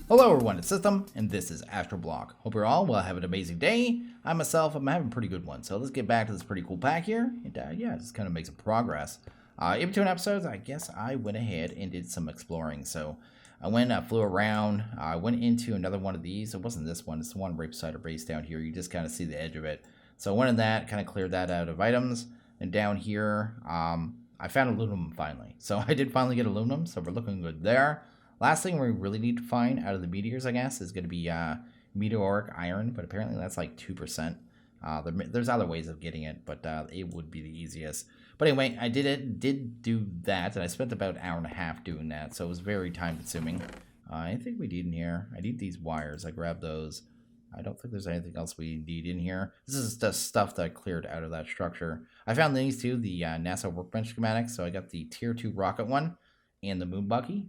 Hello everyone, it's System, and this is AstroBlock. Hope you're all well, have an amazing day. I myself am having a pretty good one, so let's get back to this pretty cool pack here, and yeah, just kind of make some progress. In between episodes, I guess I went ahead and did some exploring, so I went, flew around, I went into another one of these. It wasn't this one, it's the one right beside our base down here. You just kind of see the edge of it. So I went in that, kind of cleared that out of items, and down here, I found aluminum finally. So I did finally get aluminum, so we're looking good there. Last thing we really need to find out of the meteors, I guess, is going to be meteoric iron, but apparently that's like 2%. There's other ways of getting it, but it would be the easiest. But anyway, I did do that, and I spent about an hour and a half doing that, so it was very time-consuming. I think we need in here. I need these wires. I grabbed those. I don't think there's anything else we need in here. This is just stuff that I cleared out of that structure. I found these two, the NASA Workbench schematics, so I got the Tier 2 rocket one and the moon buggy,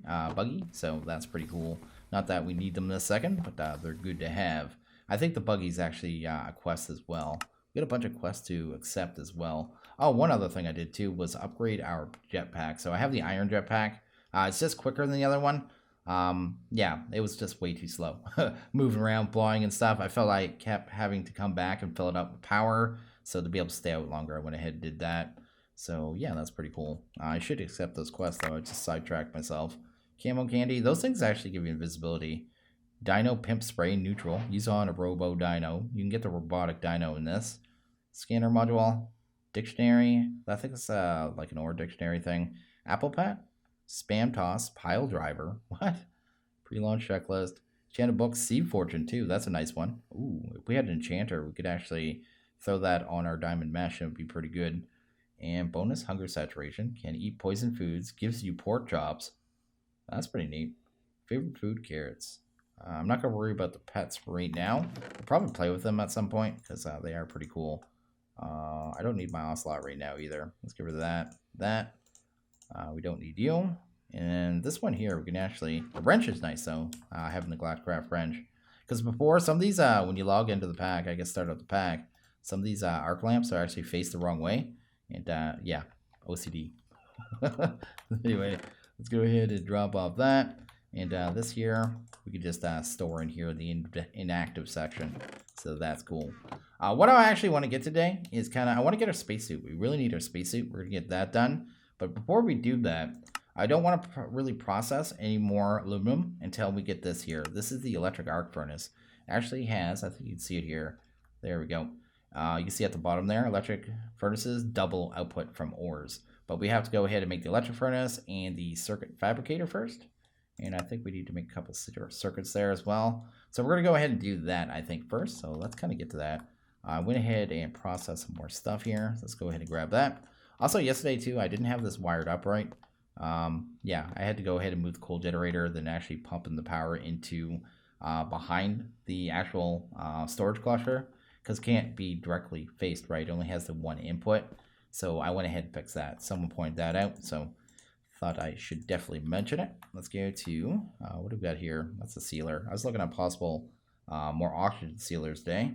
so that's pretty cool. Not that we need them this second, but they're good to have. I think the buggy's actually a quest as well. We got a bunch of quests to accept as well. Oh, one other thing I did too was upgrade our jetpack. So I have the iron jetpack. It's just quicker than the other one. Yeah, it was just way too slow. Moving around, flying and stuff. I felt I kept having to come back and fill it up with power. So to be able to stay out longer, I went ahead and did that. So yeah, that's pretty cool. I should accept those quests though. I just sidetracked myself. Camo candy. Those things actually give you invisibility. Dino pimp spray neutral. Use on a robo dino. You can get the robotic dino in this. Scanner module. Dictionary. I think it's like an ore dictionary thing. Apple pet. Spam toss. Pile driver. What? Pre-launch checklist. Enchanted book. Seed fortune too. That's a nice one. Ooh, if we had an enchanter, we could actually throw that on our diamond mesh. It would be pretty good. And bonus hunger saturation. Can eat poison foods. Gives you pork chops. That's pretty neat. Favorite food, carrots. I'm not going to worry about the pets right now. I'll probably play with them at some point because they are pretty cool. I don't need my ocelot right now either. Let's get rid of that. We don't need you. And this one here, we can actually... The wrench is nice though. Having the Glasscraft wrench. Because before, some of these, when you log into the pack, I guess start up the pack, some of these arc lamps are actually faced the wrong way. And yeah, OCD. Anyway, let's go ahead and drop off that. And this here, we could just store in here the inactive section. So that's cool. What I actually want to get today is I want to get our spacesuit. We really need our spacesuit. We're going to get that done. But before we do that, I don't want to really process any more aluminum until we get this here. This is the electric arc furnace. It actually has, I think you can see it here. There we go. You can see at the bottom there, electric furnaces double output from ores. But we have to go ahead and make the electric furnace and the circuit fabricator first. And I think we need to make a couple circuits there as well. So we're going to go ahead and do that, I think, first. So let's kind of get to that. I went ahead and processed some more stuff here. Let's go ahead and grab that. Also, yesterday, too, I didn't have this wired up right. Yeah, I had to go ahead and move the coal generator, then actually pumping the power into behind the actual storage cluster. Because it can't be directly faced, right? It only has the one input. So I went ahead and fixed that. Someone pointed that out, so thought I should definitely mention it. Let's go to, what do we got here? That's a sealer. I was looking at possible more oxygen sealers today.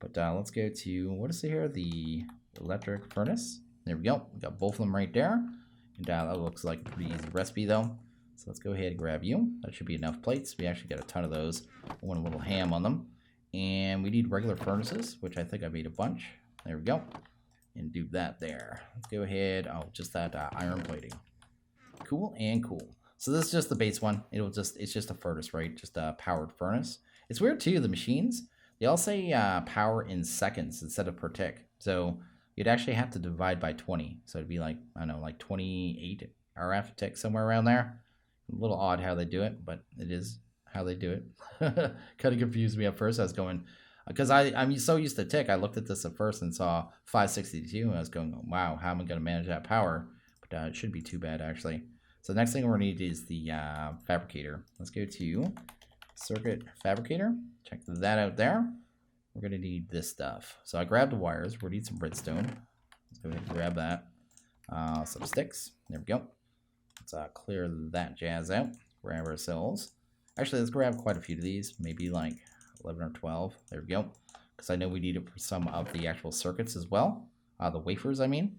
But let's go to, what is it here? The electric furnace. There we go. We got both of them right there. And that looks like a pretty easy recipe though. So let's go ahead and grab you. That should be enough plates. We actually got a ton of those. I want a little ham on them. And we need regular furnaces, which I think I made a bunch. There we go. And do that there. Let's go ahead. Oh, just that iron plating. Cool and cool. So this is just the base one. It's just a furnace, right? Just a powered furnace. It's weird too, the machines, they all say power in seconds instead of per tick. So you'd actually have to divide by 20. So it'd be like, I don't know, like 28 RF tick, somewhere around there. A little odd how they do it, but it is how they do it. Kind of confused me at first. I was going, because I'm so used to tick. I looked at this at first and saw 562, and I was going, wow, how am I going to manage that power? But it shouldn't be too bad, actually. So the next thing we're going to need is the fabricator. Let's go to circuit fabricator. Check that out there. We're going to need this stuff. So I grabbed the wires. We're going to need some redstone. Let's go ahead and grab that. Some sticks. There we go. Let's clear that jazz out. Grab ourselves. Actually, let's grab quite a few of these, maybe like 11 or 12. There we go. Because I know we need it for some of the actual circuits as well. The wafers, I mean.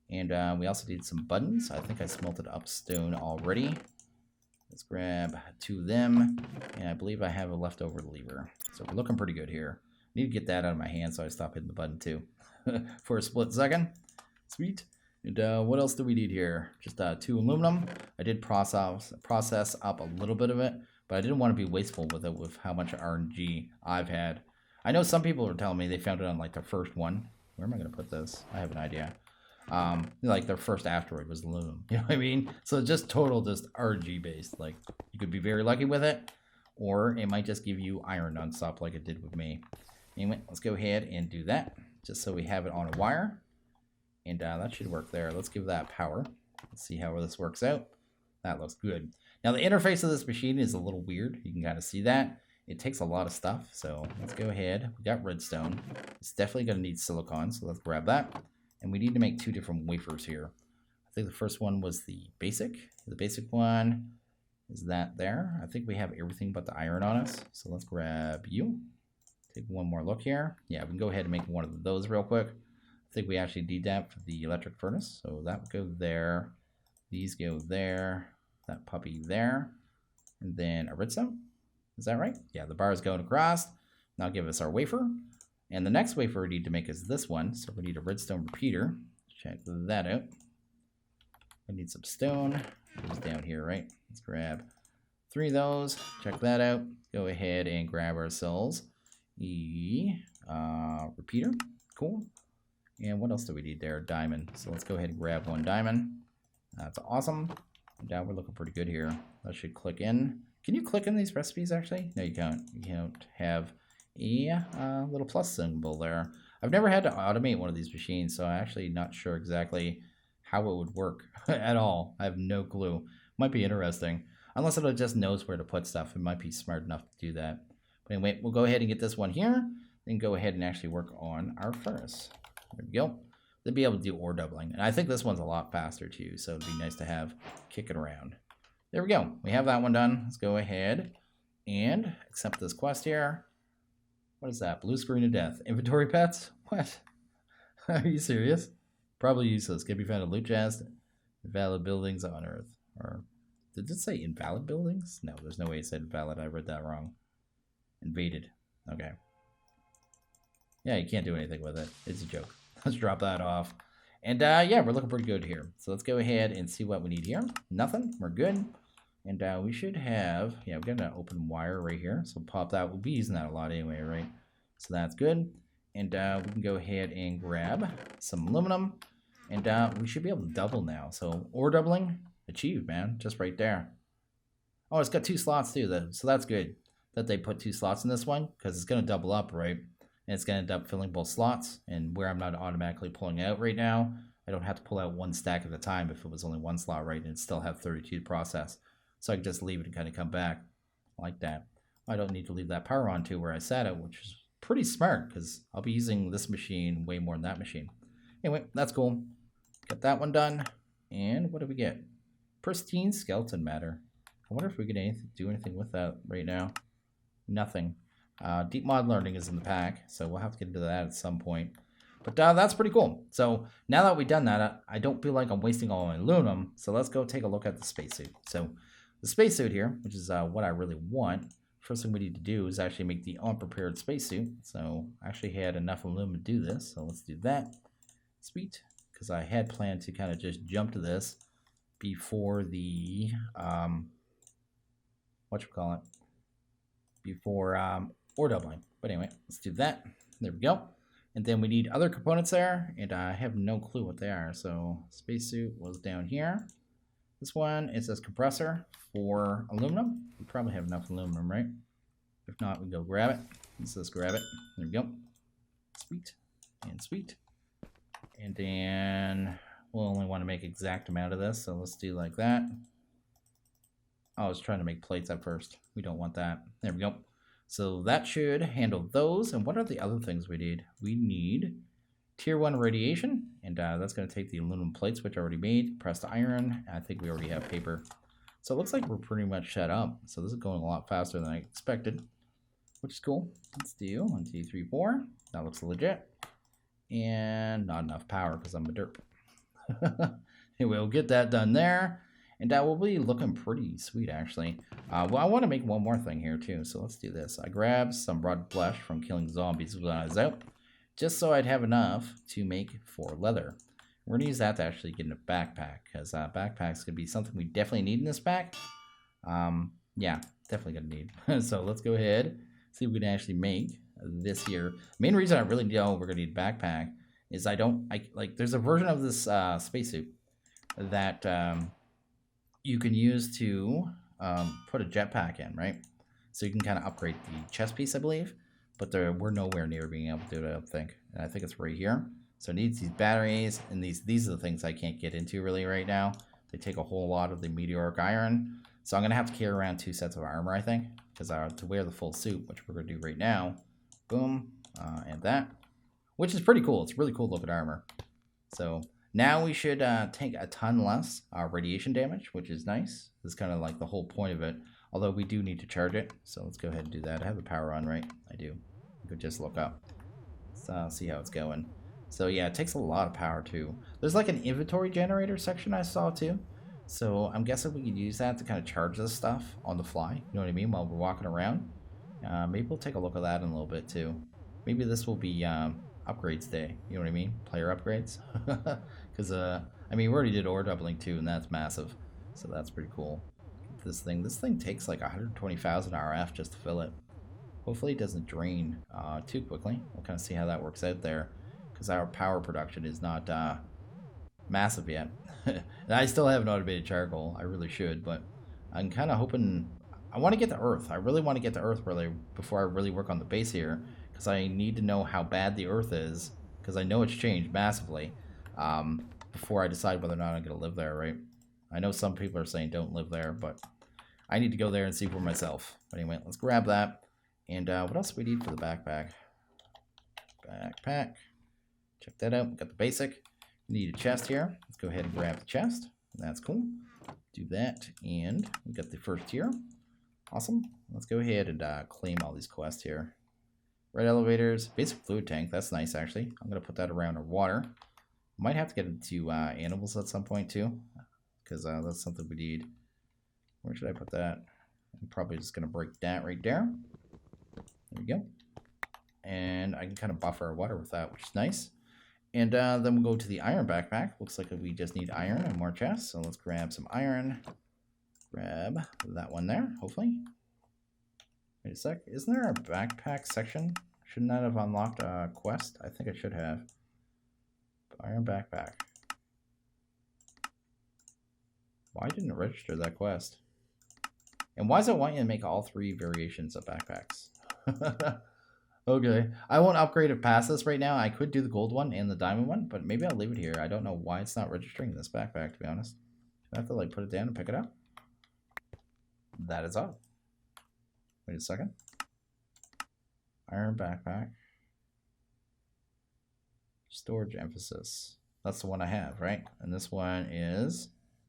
And we also need some buttons. I think I smelted up stone already. Let's grab 2 of them. And I believe I have a leftover lever. So we're looking pretty good here. I need to get that out of my hand so I stop hitting the button too. For a split second. Sweet. And what else do we need here? Just 2 aluminum. I did process up a little bit of it, but I didn't want to be wasteful with it with how much RNG I've had. I know some people are telling me they found it on like their first one. Where am I going to put this? I have an idea. Like their first asteroid was aluminum. You know what I mean? So just total just RNG based. Like you could be very lucky with it, or it might just give you iron nonstop like it did with me. Anyway, let's go ahead and do that just so we have it on a wire. And that should work there. Let's give that power. Let's see how this works out. That looks good. Now the interface of this machine is a little weird. You can kind of see that. It takes a lot of stuff. So let's go ahead. We got redstone. It's definitely going to need silicon. So let's grab that. And we need to make 2 different wafers here. I think the first one was the basic. The basic one is that there. I think we have everything but the iron on us. So let's grab you. Take one more look here. Yeah, we can go ahead and make one of those real quick. I think we actually need that for the electric furnace. So that would go there. These go there. That puppy there. And then a redstone. Is that right? Yeah, the bar is going across. Now give us our wafer. And the next wafer we need to make is this one. So we need a redstone repeater. Check that out. We need some stone. It's down here, right? Let's grab 3 of those. Check that out. Go ahead and grab ourselves a repeater. Cool. And what else do we need there? Diamond. So let's go ahead and grab 1 diamond. That's awesome. Now we're looking pretty good here. That should click in. Can you click in these recipes actually? No, you can't. You can't have a little plus symbol there. I've never had to automate one of these machines, so I'm actually not sure exactly how it would work at all. I have no clue. Might be interesting. Unless it just knows where to put stuff. It might be smart enough to do that. But anyway, we'll go ahead and get this one here. Then go ahead and actually work on our furnace. There we go. They'll be able to do ore doubling. And I think this one's a lot faster too, so it'd be nice to have kick it around. There we go. We have that one done. Let's go ahead and accept this quest here. What is that? Blue screen of death. Inventory pets? What? Are you serious? Probably useless. Can be found in loot chest. Invalid buildings on Earth. Or did it say invalid buildings? No, there's no way it said invalid. I read that wrong. Invaded. Okay. Yeah, you can't do anything with it. It's a joke. Let's drop that off. And yeah, we're looking pretty good here. So let's go ahead and see what we need here. Nothing. We're good. And we should have, yeah, we've got an open wire right here. So pop that. We'll be using that a lot anyway, right? So that's good. And we can go ahead and grab some aluminum. And we should be able to double now. So ore doubling achieved, man. Just right there. Oh, it's got 2 slots too, though. So that's good that they put 2 slots in this one, because it's going to double up, right? And it's going to end up filling both slots. And where I'm not automatically pulling out right now, I don't have to pull out 1 stack at a time if it was only 1 slot, right? And it still have 32 to process. So I can just leave it and kind of come back like that. I don't need to leave that power on too where I sat it, which is pretty smart because I'll be using this machine way more than that machine. Anyway, that's cool. Got that one done. And what do we get? Pristine skeleton matter. I wonder if we can do anything with that right now. Nothing. Deep mod learning is in the pack, so we'll have to get into that at some point. But that's pretty cool. So now that we've done that, I don't feel like I'm wasting all my aluminum. So let's go take a look at the spacesuit. So the spacesuit here, which is what I really want, first thing we need to do is actually make the unprepared spacesuit. So I actually had enough aluminum to do this, so let's do that. Sweet, because I had planned to kind of just jump to this before the, before ore doubling. But anyway, let's do that. There we go. And then we need other components there, and I have no clue what they are. So spacesuit was down here. This one, it says compressor for aluminum. We probably have enough aluminum, right? If not, we can go grab it. Let's just grab it. There we go. Sweet and sweet. And then we'll only want to make exact amount of this, so let's do like that. I was trying to make plates at first. We don't want that. There we go. So that should handle those. And what are the other things we need? We need tier 1 radiation, and that's going to take the aluminum plates, which I already made, pressed iron. I think we already have paper. So it looks like we're pretty much set up. So this is going a lot faster than I expected, which is cool. Let's do 1, 2, 3, 4. That looks legit. And not enough power because I'm a derp. Anyway, we'll get that done there. And that will be looking pretty sweet, actually. Well, I want to make one more thing here, too. So let's do this. I grabbed some rotten flesh from killing zombies when I was out, just so I'd have enough to make 4 leather. We're going to use that to actually get in a backpack, because backpacks going to be something we definitely need in this pack. Yeah, definitely going to need. So let's go ahead, see if we can actually make this here. Main reason I really know we're going to need a backpack is there's a version of this spacesuit that you can use to put a jetpack in, right? So you can kind of upgrade the chest piece, I believe, but we're nowhere near being able to do it, I don't think. And I think it's right here. So it needs these batteries, and these are the things I can't get into really right now. They take a whole lot of the meteoric iron. So I'm going to have to carry around 2 sets of armor, I think, because to wear the full suit, which we're going to do right now. Boom, and that, which is pretty cool. It's really cool looking armor. So now we should take a ton less radiation damage, which is nice. This is kind of like the whole point of it, although we do need to charge it. So let's go ahead and do that. I have the power on, right? I do. You could just look up. Let's see how it's going. So yeah, it takes a lot of power too. There's like an inventory generator section I saw too. So I'm guessing we could use that to kind of charge this stuff on the fly. You know what I mean? While we're walking around. Maybe we'll take a look at that in a little bit too. Maybe this will be upgrades day. You know what I mean? Player upgrades. Because I mean, we already did ore doubling too, and that's massive. So that's pretty cool. This thing takes like 120,000 RF just to fill it. Hopefully it doesn't drain too quickly. We'll kind of see how that works out there, because our power production is not massive yet. And I still have an automated charcoal. I really should, but I'm kind of hoping. I want to get to Earth. I really want to get to Earth before I really work on the base here, because I need to know how bad the Earth is, because I know it's changed massively, before I decide whether or not I'm going to live there, right? I know some people are saying don't live there, but I need to go there and see for myself. But anyway, let's grab that. And what else do we need for the backpack? Backpack. Check that out. We got the basic. We need a chest here. Let's go ahead and grab the chest. That's cool. Do that. And we got the first tier. Awesome. Let's go ahead and claim all these quests here. Red elevators. Basic fluid tank. That's nice, actually. I'm going to put that around our water. Might have to get into animals at some point, too, because that's something we need. Where should I put that? I'm probably just going to break that right there. There we go. And I can kind of buffer our water with that, which is nice. And then we'll go to the iron backpack. Looks like we just need iron and more chests. So let's grab some iron. Grab that one there, hopefully. Wait a sec. Isn't there a backpack section? Shouldn't that have unlocked a quest? I think it should have. Iron backpack. Why didn't it register that quest? And why does it want you to make all 3 variations of backpacks? Okay. I won't upgrade it past this right now. I could do the gold one and the diamond one, but maybe I'll leave it here. I don't know why it's not registering this backpack, to be honest. Do I have to like put it down and pick it up? That is all. Wait a second. Iron backpack. Storage emphasis. That's the one I have, right? And this one is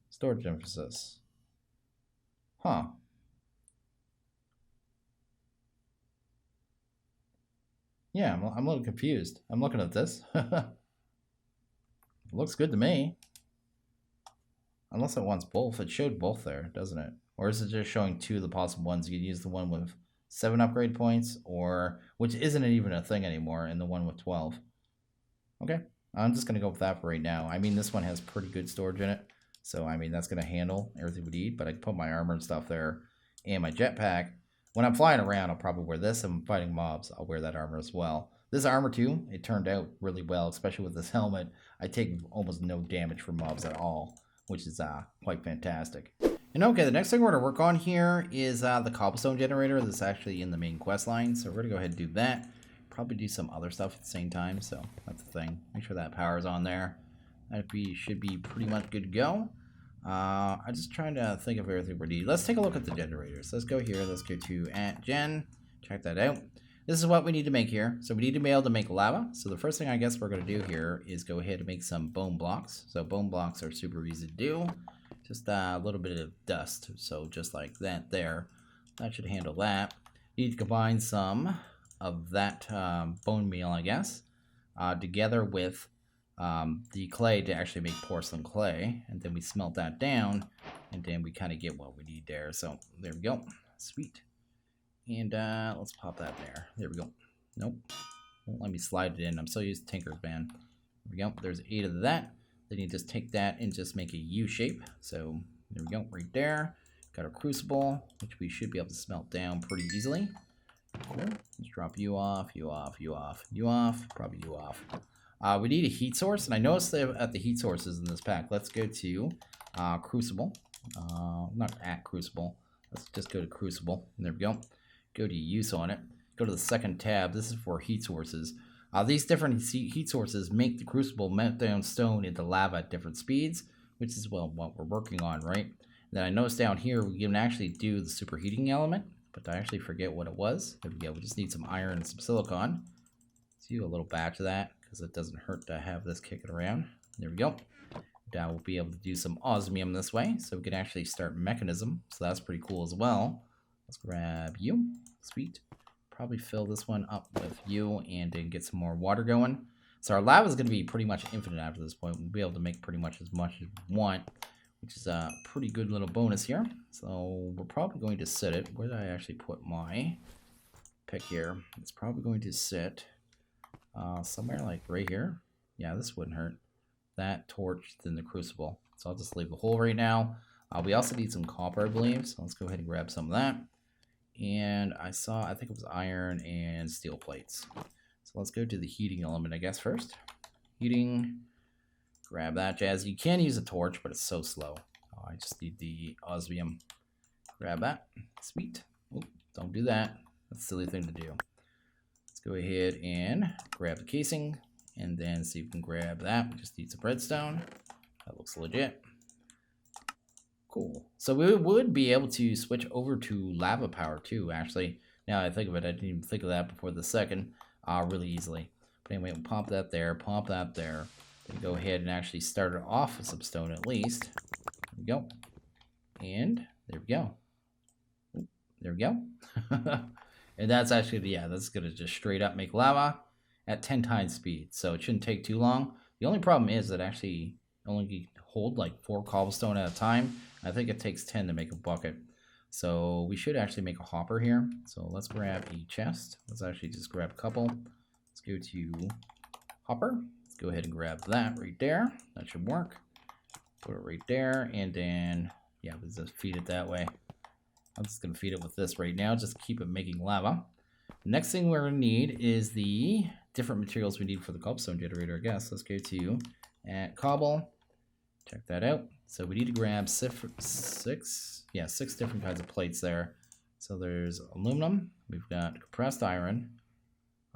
storage emphasis. Huh. Yeah, I'm a little confused. I'm looking at this. It looks good to me. Unless it wants both. It showed both there, doesn't it? Or is it just showing 2 of the possible ones? You can use the one with 7 upgrade points, or which isn't even a thing anymore, and the one with 12. Okay, I'm just going to go with that for right now. I mean, this one has pretty good storage in it. So, I mean, that's going to handle everything we need. But I can put my armor and stuff there and my jetpack. When I'm flying around, I'll probably wear this. And fighting mobs, I'll wear that armor as well. This armor, too, it turned out really well, especially with this helmet. I take almost no damage from mobs at all, which is quite fantastic. And okay, the next thing we're going to work on here is the Cobblestone Generator. That's actually in the main quest line. So we're going to go ahead and do that. Probably do some other stuff at the same time. So that's the thing. Make sure that power's on there. That should be pretty much good to go. I'm just trying to think of everything we need. Let's take a look at the generators. Let's go here. Let's go to @gen. Check that out. This is what we need to make here. So we need to be able to make lava. So the first thing I guess we're going to do here is go ahead and make some bone blocks. So bone blocks are super easy to do. Just a little bit of dust. So just like that there. That should handle that. You need to combine some of that bone meal, I guess, together with the clay to actually make porcelain clay, and then we smelt that down, And then we kind of get what we need there. So there we go. Sweet. And let's pop that in there. There we go. Nope. Won't let me slide it in. I'm so used to Tinker's Band. There we go. There's 8 of that. Then you just take that and just make a U shape. So there we go. Right there. Got our crucible, which we should be able to smelt down pretty easily. Cool. Let's drop you off, you off, you off, you off. Probably you off. We need a heat source. And I noticed that at the heat sources in this pack. Let's go to Crucible. Not at Crucible. Let's just go to Crucible. And there we go. Go to use on it. Go to the second tab. This is for heat sources. These different heat sources make the Crucible melt down stone into lava at different speeds, which is well what we're working on, right? Then I noticed down here we can actually do the superheating element, but I actually forget what it was. There we go. We just need some iron and some silicon. Let's do a little batch of that because it doesn't hurt to have this kicking around. There we go. Now we'll be able to do some osmium this way, so we can actually start mechanism. So that's pretty cool as well. Let's grab you. Sweet. Probably fill this one up with you and then get some more water going. So our lava is going to be pretty much infinite after this point. We'll be able to make pretty much as we want, which is a pretty good little bonus here. So we're probably going to set it. Where did I actually put my pick here? It's probably going to sit somewhere like right here. Yeah, this wouldn't hurt. That torch, then the crucible. So I'll just leave the hole right now. We also need some copper, I believe. So let's go ahead and grab some of that. And I think it was iron and steel plates. So let's go to the heating element, I guess, first. Heating. Grab that jazz. You can use a torch, but it's so slow. I just need the osmium. Grab that. Sweet. Oop, don't do that. That's a silly thing to do. Let's go ahead and grab the casing. And then see if we can grab that. We just need some redstone. That looks legit. Cool. So we would be able to switch over to lava power too, actually. Now I think of it, I didn't even think of that before the second. Really easily. But anyway, we'll pop that there, pop that there. Then go ahead and actually start it off with some stone at least. There we go. And there we go. There we go. And that's actually, yeah, that's going to just straight up make lava at 10 times speed. So it shouldn't take too long. The only problem is that actually only hold like 4 cobblestone at a time. I think it takes 10 to make a bucket. So we should actually make a hopper here. So let's grab a chest. Let's actually just grab a couple. Let's go to hopper. Let's go ahead and grab that right there. That should work. Put it right there. And then, yeah, let's just feed it that way. I'm just going to feed it with this right now. Just keep it making lava. Next thing we're going to need is the different materials we need for the Cobblestone Generator, I guess. Let's go to cobble. Check that out. So we need to grab 6 different kinds of plates there. So there's aluminum. We've got compressed iron.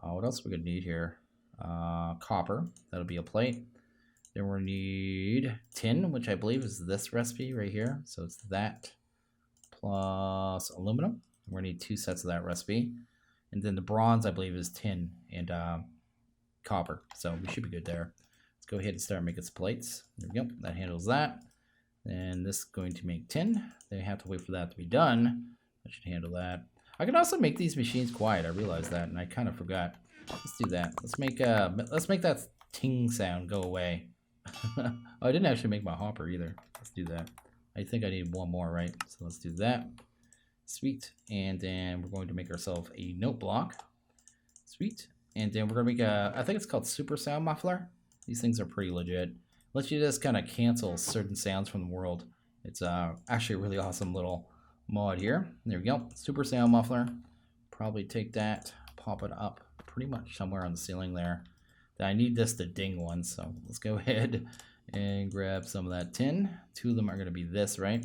What else are we going to need here? Copper. That'll be a plate. Then we're going to need tin, which I believe is this recipe right here. So it's that plus aluminum. We're going to need 2 sets of that recipe. And then the bronze, I believe, is tin and copper. So we should be good there. Let's go ahead and start making some plates. There we go. That handles that. And this is going to make tin. They have to wait for that to be done. That should handle that. I can also make these machines quiet. I realized that, and I kind of forgot. Let's do that. Let's make that ting sound go away. Oh, I didn't actually make my hopper either. Let's do that. I think I need one more, right? So let's do that. Sweet. And then we're going to make ourselves a note block. Sweet. And then we're going to make I think it's called Super Sound Muffler. These things are pretty legit. Lets you just kind of cancel certain sounds from the world. It's actually a really awesome little mod here. There we go. Super Sound Muffler. Probably take that, pop it up pretty much somewhere on the ceiling there. I need this to ding once, so let's go ahead and grab some of that tin. 2 of them are going to be this, right?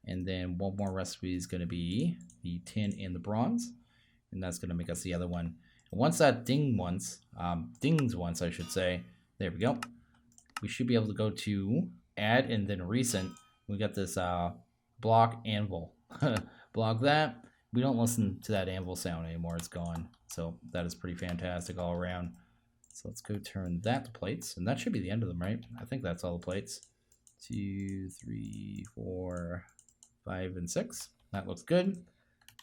And then one more recipe is going to be the tin and the bronze. And that's going to make us the other one. And once that dings once, I should say. There we go. We should be able to go to add and then recent. We got this block anvil. Block that. We don't listen to that anvil sound anymore. It's gone. So that is pretty fantastic all around. So let's go turn that to plates. And that should be the end of them, right? I think that's all the plates. 2, 3, 4, 5, and 6. That looks good.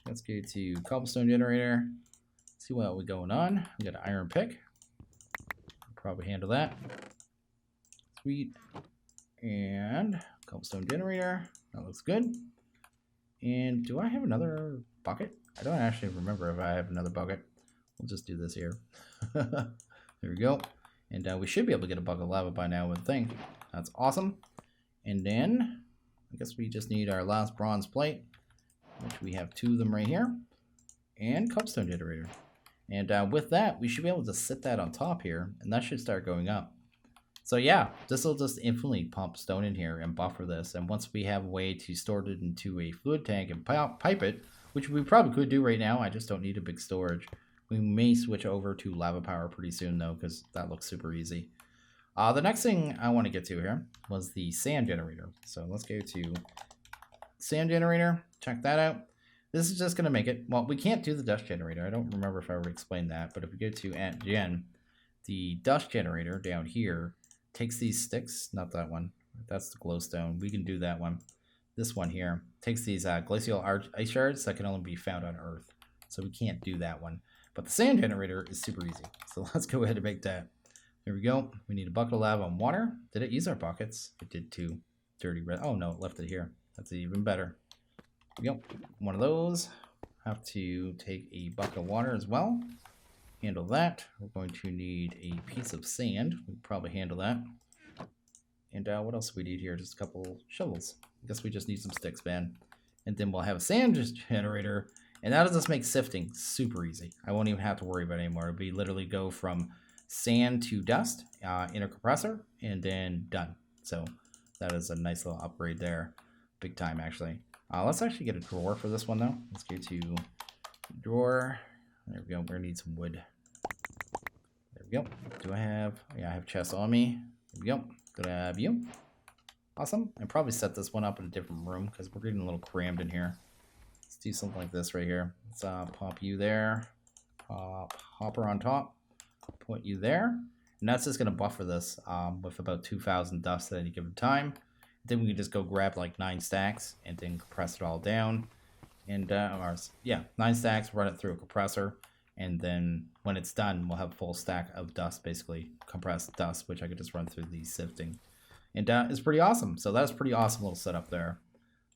Let's go to Cobblestone Generator. See what we're going on. We got an iron pick. Probably handle that. Sweet. And Cobblestone Generator. That looks good. And do I have another bucket? I don't actually remember if I have another bucket. We'll just do this here. There we go. And we should be able to get a bucket of lava by now, I would think. That's awesome. And then I guess we just need our last bronze plate, which we have 2 of them right here. And Cobblestone Generator. And with that, we should be able to sit that on top here, and that should start going up. So yeah, this will just infinitely pump stone in here and buffer this. And once we have a way to store it into a fluid tank and pipe it, which we probably could do right now, I just don't need a big storage. We may switch over to lava power pretty soon though, because that looks super easy. The next thing I want to get to here was the sand generator. So let's go to sand generator, check that out. This is just going to make it, well, we can't do the dust generator. I don't remember if I already explained that, but if we go to @gen, the dust generator down here takes these sticks, not that one, that's the glowstone. We can do that one. This one here takes these glacial ice shards that can only be found on Earth. So we can't do that one. But the sand generator is super easy. So let's go ahead and make that. There we go. We need a bucket of lava and water. Did it use our buckets? It did too. Dirty red. Oh no, it left it here. That's even better. There we go. One of those. Have to take a bucket of water as well. Handle that. We're going to need a piece of sand. We can probably handle that. And what else do we need here? Just a couple shovels. I guess we just need some sticks, man. And then we'll have a sand generator. And that'll just make sifting super easy. I won't even have to worry about it anymore. It'll be literally go from sand to dust in a compressor and then done. So that is a nice little upgrade there. Big time, actually. Let's actually get a drawer for this one, though. Let's go to drawer. There we go. We're going to need some wood. There we go. Do I have... Yeah, I have chests on me. There we go. Good to have you. Awesome. I'll probably set this one up in a different room because we're getting a little crammed in here. Let's do something like this right here. Let's pop you there. Pop hopper on top. Put you there. And that's just going to buffer this with about 2,000 dust at any given time. Then we can just go grab like 9 stacks and then compress it all down. And 9 stacks, run it through a compressor, and then when it's done, we'll have a full stack of dust, basically compressed dust, which I could just run through the sifting. And it's pretty awesome. So that's a pretty awesome little setup there.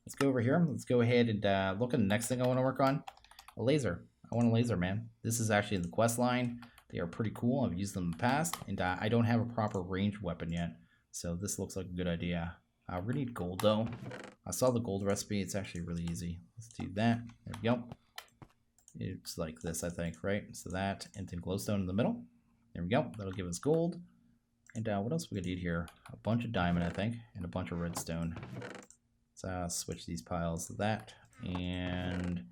Let's go over here. Let's go ahead and look at the next thing I want to work on. A laser. I want a laser, man. This is actually in the quest line. They are pretty cool. I've used them in the past, and I don't have a proper ranged weapon yet. So this looks like a good idea. We're going to need gold, though. I saw the gold recipe. It's actually really easy. Let's do that. There we go. It's like this, I think, right? So that, and then glowstone in the middle. There we go. That'll give us gold. And what else we going to need here? A bunch of diamond, I think, and a bunch of redstone. Let's switch these piles to that. And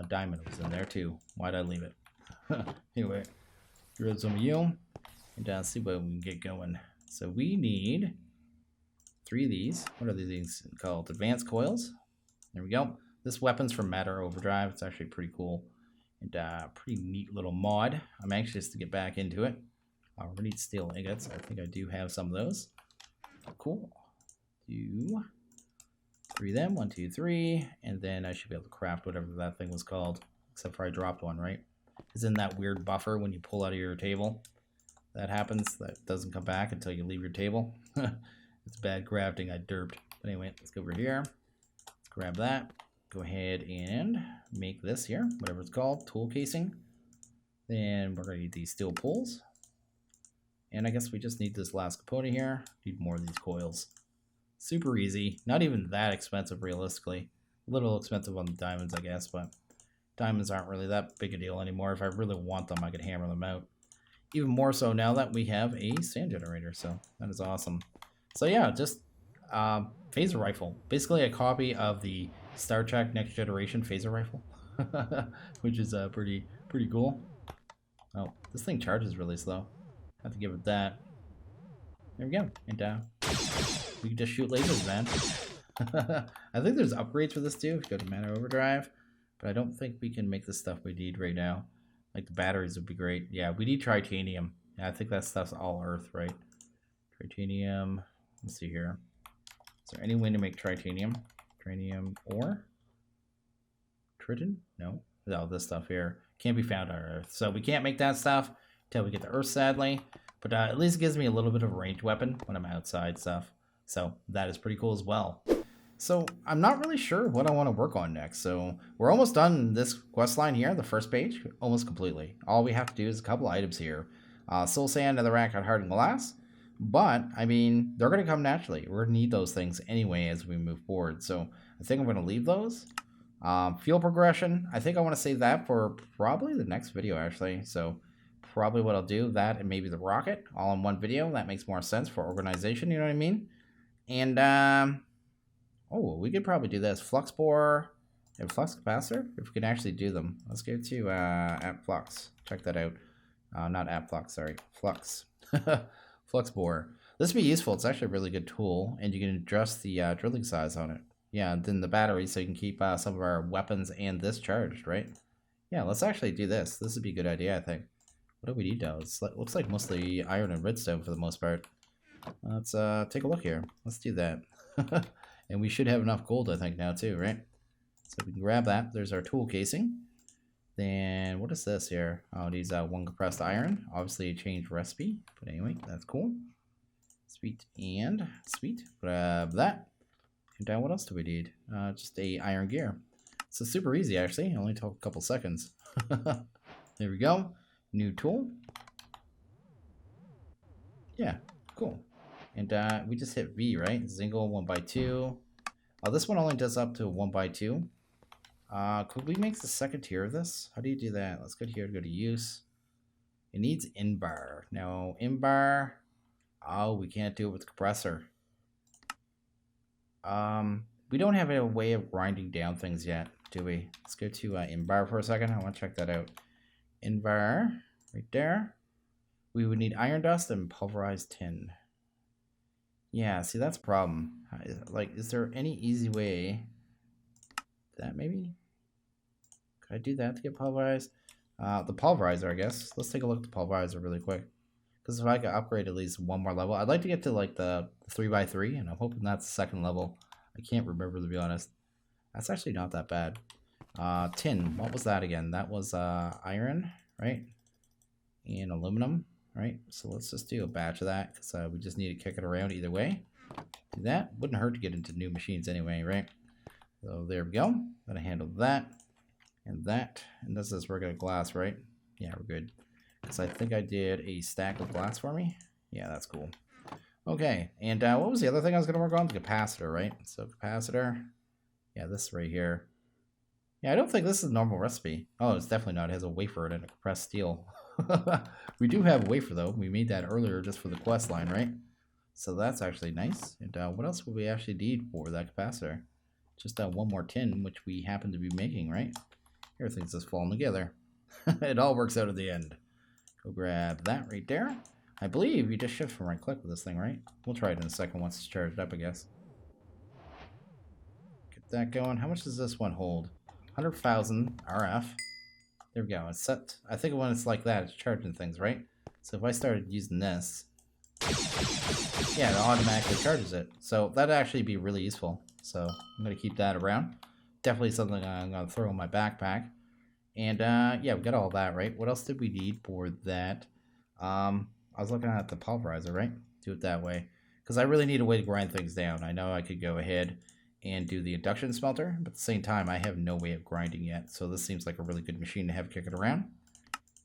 diamond was in there, too. Why'd I leave it? Anyway, grab some of you. And see what we can get going. So we need 3 of these. What are these things called? Advanced coils. There we go. This weapon's from Matter Overdrive. It's actually pretty cool. And pretty neat little mod. I'm anxious to get back into it. We need steel ingots. I think I do have some of those. Cool. 2, 3 of them. 1, 2, 3. And then I should be able to craft whatever that thing was called. Except for I dropped one, right? Isn't that weird buffer when you pull out of your table? That happens. That doesn't come back until you leave your table. It's bad crafting. I derped. But anyway, let's go over here. Let's grab that. Go ahead and make this here, whatever it's called, tool casing. Then we're going to need these steel poles. And I guess we just need this last component here. Need more of these coils. Super easy. Not even that expensive, realistically. A little expensive on the diamonds, I guess, but diamonds aren't really that big a deal anymore. If I really want them, I could hammer them out. Even more so now that we have a sand generator, so that is awesome. So yeah, just phaser rifle. Basically a copy of the Star Trek Next Generation phaser rifle, which is pretty cool. Oh, this thing charges really slow. Have to give it that. There we go. And we can just shoot lasers, man. I think there's upgrades for this too. If you go to Matter Overdrive, but I don't think we can make the stuff we need right now. Like the batteries would be great. Yeah, we need tritanium. Yeah, I think that stuff's all Earth, right? Tritanium. Let's see here. Is there any way to make tritanium? Tritanium ore? Triton? No. No, this stuff here can't be found on Earth. So we can't make that stuff until we get to Earth, sadly. But at least it gives me a little bit of a ranged weapon when I'm outside stuff. So that is pretty cool as well. So I'm not really sure what I want to work on next. So we're almost done this quest line here, the first page, almost completely. All we have to do is a couple items here. Soul sand, netherrack, and hardened glass. But, I mean, they're going to come naturally. We're going to need those things anyway as we move forward. So I think I'm going to leave those. Fuel progression, I think I want to save that for probably the next video, actually. So probably what I'll do, that and maybe the rocket, all in one video. That makes more sense for organization, you know what I mean? And, oh, we could probably do this. Flux bore and flux capacitor, if we can actually do them. Let's go to app flux. Check that out. Not app flux, sorry. Flux. Flux bore. This would be useful. It's actually a really good tool, and you can adjust the drilling size on it. Yeah, and then the battery, so you can keep some of our weapons and this charged, right? Yeah, let's actually do this. This would be a good idea, I think. What do we need now? It looks like mostly iron and redstone for the most part. Let's take a look here. Let's do that. And we should have enough gold, I think, now too, right? So we can grab that. There's our tool casing. Then what is this here? Oh, it needs one compressed iron. Obviously a changed recipe, but anyway, that's cool. Sweet and sweet. Grab that. And what else do we need? Just a iron gear. So super easy, actually. It only took a couple seconds. There we go. New tool. Yeah, cool. And we just hit V, right? Zingle 1x2. Oh, this one only does up to 1x2. Could we make the second tier of this? How do you do that? Let's go here to go to use. It needs in-bar. Now, in-bar. Oh, we can't do it with the compressor. We don't have a way of grinding down things yet, do we? Let's go to in-bar for a second. I want to check that out. In-bar, right there. We would need iron dust and pulverized tin. Yeah, see, that's a problem. Like, is there any easy way that maybe? Could I do that to get pulverized? The pulverizer, I guess. Let's take a look at the pulverizer really quick. Because if I could upgrade at least one more level, I'd like to get to like the 3x3, and I'm hoping that's the second level. I can't remember, to be honest. That's actually not that bad. Tin, what was that again? That was iron, right? And aluminum, right? So let's just do a batch of that, because we just need to kick it around either way. Do that. Wouldn't hurt to get into new machines anyway, right? So there we go. Gonna handle that and that. And this is regular glass, right? Yeah, we're good. Because I think I did a stack of glass for me. Yeah, that's cool. Okay, and what was the other thing I was going to work on? The capacitor, right? So capacitor. Yeah, this right here. Yeah, I don't think this is a normal recipe. Oh, it's definitely not. It has a wafer and a compressed steel. We do have a wafer, though. We made that earlier just for the quest line, right? So that's actually nice. And what else would we actually need for that capacitor? Just one more tin, which we happen to be making, right? Everything's just falling together. It all works out at the end. Go grab that right there. I believe you just shift from right click with this thing, right? We'll try it in a second once it's charged up, I guess. Get that going. How much does this one hold? 100,000 RF. There we go. It's set. I think when it's like that, it's charging things, right? So if I started using this, yeah, it automatically charges it. So that'd actually be really useful. So I'm going to keep that around. Definitely something I'm going to throw in my backpack. And yeah, we got all that, right? What else did we need for that? I was looking at the pulverizer, right? Do it that way. Because I really need a way to grind things down. I know I could go ahead and do the induction smelter, but at the same time, I have no way of grinding yet. So this seems like a really good machine to have kicking around.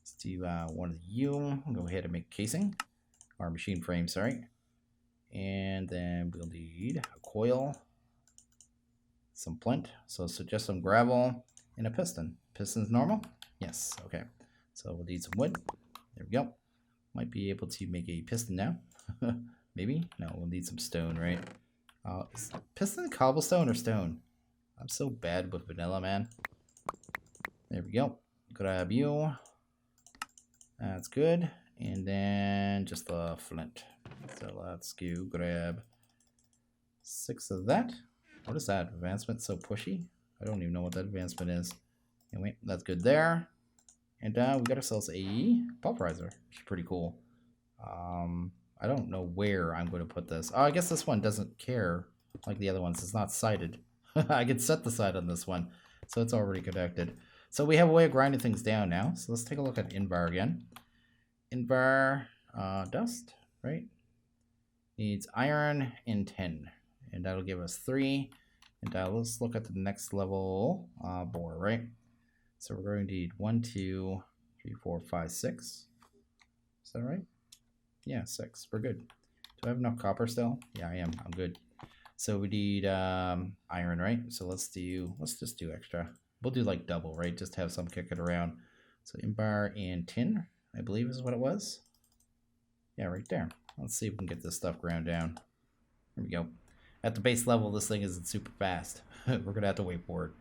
Let's do one of you. I'll go ahead and make casing. Or machine frame, sorry. And then we'll need a coil, some flint, so just some gravel, and a piston. Piston's normal? Yes, okay. So we'll need some wood. There we go. Might be able to make a piston now. Maybe? No, we'll need some stone, right? Is piston cobblestone or stone? I'm so bad with vanilla, man. There we go. Grab you. That's good. And then just the flint. So let's go grab 6 of that. What is that? Advancement so pushy? I don't even know what that advancement is. Anyway, that's good there. And we got ourselves a pulverizer, which is pretty cool. I don't know where I'm going to put this. Oh, I guess this one doesn't care like the other ones. It's not sighted. I can set the sight on this one, so it's already connected. So we have a way of grinding things down now. So let's take a look at in-bar again. In-bar dust, right? needs iron and tin, and that'll give us 3. And let's look at the next level bore, right? So we're going to need 1, 2, 3, 4, 5, 6. Is that right? Yeah, 6. We're good. Do I have enough copper still? Yeah, I am. I'm good. So we need iron, right? So let's just do extra. We'll do like double, right? Just have some kick it around. So bar and tin, I believe is what it was. Yeah, right there. Let's see if we can get this stuff ground down. There we go. At the base level, this thing isn't super fast. We're going to have to wait for it.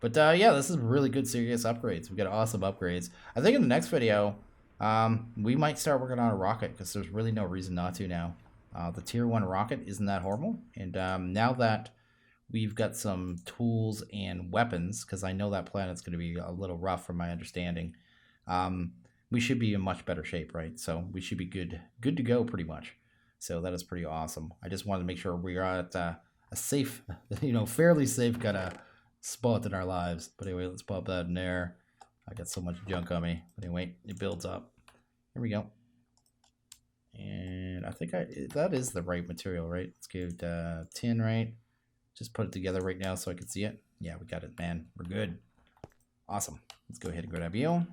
But yeah, this is really good, serious upgrades. We got awesome upgrades. I think in the next video, we might start working on a rocket because there's really no reason not to now. The tier 1 rocket isn't that horrible. And now that we've got some tools and weapons, because I know that planet's going to be a little rough from my understanding, we should be in much better shape, right? So we should be good to go pretty much. So that is pretty awesome. I just wanted to make sure we are at a safe, fairly safe kind of spot in our lives. But anyway, let's pop that in there. I got so much junk on me. But anyway, it builds up. Here we go. And I think that is the right material, right? Let's go tin, right? Just put it together right now so I can see it. Yeah, we got it, man. We're good. Awesome. Let's go ahead and grab you.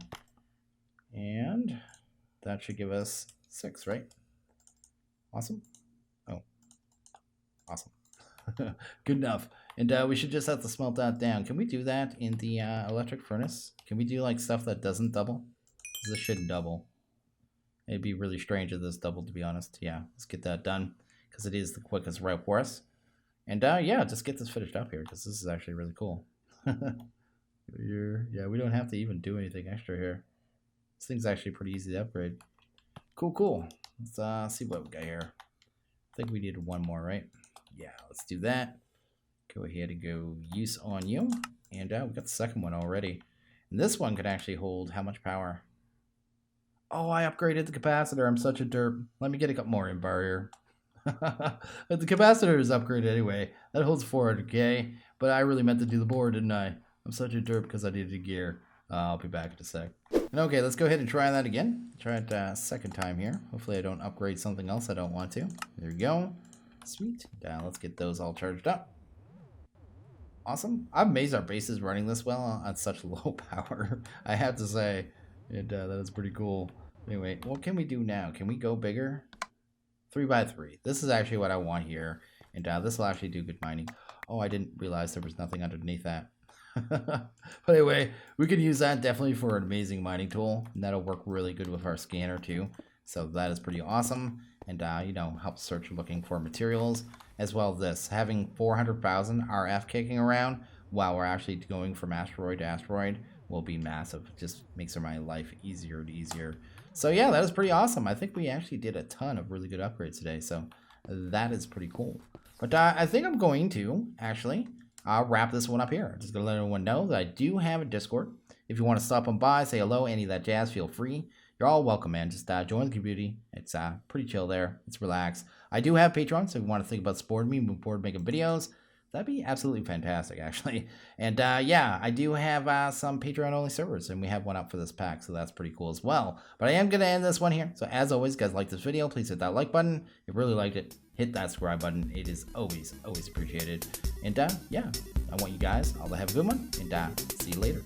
And that should give us 6, right? Awesome. Oh, awesome. Good enough. And we should just have to smelt that down. Can we do that in the electric furnace? Can we do like stuff that doesn't double? Because this shouldn't double. It'd be really strange if this doubled, to be honest. Yeah, let's get that done because it is the quickest route for us. And yeah, just get this finished up here because this is actually really cool. Yeah, we don't have to even do anything extra here. This thing's actually pretty easy to upgrade. Cool. Let's see what we got here. I think we needed one more, right? Yeah, let's do that. Go ahead and go use on you. And we got the second one already. And this one could actually hold how much power? Oh, I upgraded the capacitor. I'm such a derp. Let me get a couple more in bar here. But the capacitor is upgraded anyway. That holds 400k. But I really meant to do the board, didn't I? I'm such a derp because I needed a gear. I'll be back in a sec. And okay, let's go ahead and try that again. Try it second time here. Hopefully I don't upgrade something else I don't want to. There we go. Sweet. Let's get those all charged up. Awesome. I'm amazed our base is running this well on such low power. I have to say. And that is pretty cool. Anyway, what can we do now? Can we go bigger? 3x3. This is actually what I want here. And this will actually do good mining. Oh, I didn't realize there was nothing underneath that. But anyway, we can use that definitely for an amazing mining tool. And that'll work really good with our scanner too. So that is pretty awesome. And, help search looking for materials. As well as this, having 400,000 RF kicking around while we're actually going from asteroid to asteroid will be massive. It just makes my life easier and easier. So yeah, that is pretty awesome. I think we actually did a ton of really good upgrades today. So that is pretty cool. But I think I'm going to actually wrap this one up here. Just gonna let everyone know that I do have a Discord. If you want to stop on by, say hello, any of that jazz, feel free. You're all welcome, man. Just join the community. It's pretty chill there. It's relaxed. I do have Patreon, so if you want to think about supporting me, move forward making videos, that'd be absolutely fantastic, actually. And yeah, I do have some Patreon-only servers, and we have one up for this pack, so that's pretty cool as well. But I am going to end this one here. So as always, guys, like this video, please hit that like button. If you really liked it, hit that subscribe button. It is always appreciated. And yeah, I want you guys all to have a good one, and see you later.